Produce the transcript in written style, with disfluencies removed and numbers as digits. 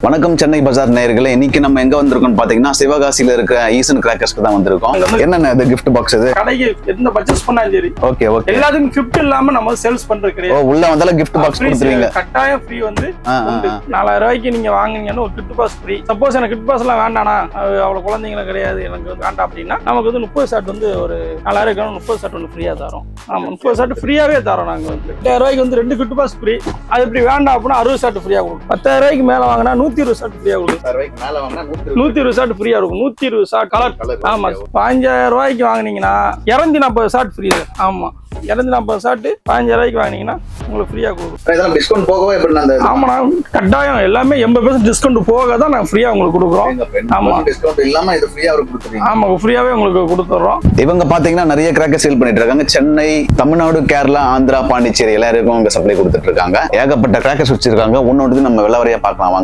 வணக்கம் சென்னை பஜார் நேயர்களே, இன்னைக்கு நம்ம எங்க வந்திருக்கோம் பாத்தீங்கன்னா சிவகாசியில இருக்க ஈசன் கிராக்கர்ஸ்க்கு தான் வந்திருக்கோம். என்னென்ன இது gift box இது? கடைக்கு எந்த பர்ச்சேஸ் பண்ணாலும் சரி ஓகே ஓகே எல்லாத்துக்கும் gift இல்லாம நம்ம சேல்ஸ் பண்றது கிடையாது. உள்ள வந்தாலும் gift box கொடுத்துருவீங்க. கட்டாயம் ஃப்ரீ வந்து 4000 ரூபாய்க்கு நீங்க வாங்குனீங்கன்னா ஒரு gift box ஃப்ரீ. சப்போஸ் எனக்கு gift box எல்லாம் வேண்டானா அவ்வளவு குழந்தைங்களும் கிடையாது எனக்கு வேண்டாம் அப்படின்னா நமக்கு வந்து 30 ஷாட் வந்து ஒரு 4000 30 ஷாட் வந்து ஃப்ரீயா தரோம். ஆமா 30 ஷாட் ஃப்ரீயாவே தரோம். நாங்க வந்து 8000 ரூபாய்க்கு வந்து 2 gift box ஃப்ரீ. அது இப்படி வேண்டாம் அப்படின்னா 60 ஷாட் ஃப்ரீயா கொடுக்கும். 10000 ரூபாய்க்கு மேல வாங்கினா 120 ஷாட் ஃப்ரீயா கொடுக்கும். 120 ஷாட் ஃப்ரீயா இருக்கும். 120 ஷாட் கலர். ஆமா 5000 ரூபாய்க்கு வாங்குனீங்கன்னா 240 ஷாட் ஃப்ரீ. ஆமா 240 ஷாட் 5000 ரூபாய்க்கு வாங்கினீங்கன்னா உங்களுக்கு ஃப்ரீயா கொடுக்கும். இதெல்லாம் டிஸ்கவுண்ட் போகவே எப்படி அந்த ஆமா கட்டாயம் எல்லாமே 80% டிஸ்கவுண்ட் போக தான் நாங்க ஃப்ரீயா உங்களுக்கு கொடுக்குறோம். ஆமா டிஸ்கவுண்ட் இல்லாம இது ஃப்ரீயா அவருக்கு கொடுத்துறீங்க. ஆமா ஃப்ரீயாவே உங்களுக்கு கொடுத்துறோம். இவங்க பாத்தீங்கன்னா நிறைய கிராக்கர் சேல் பண்ணிட்டு இருக்காங்க. சென்னை, தமிழ்நாடு, கேரளா, ஆந்திரா, பாண்டிச்சேரி எல்லாருக்கும் இங்க சப்ளை கொடுத்துட்டு இருக்காங்க. ஏகப்பட்ட கிராக்கர்ஸ் வச்சிருக்காங்க. ஒன்னொன்று நம்ம விலைவரையா பார்க்கலாம் வாங்க.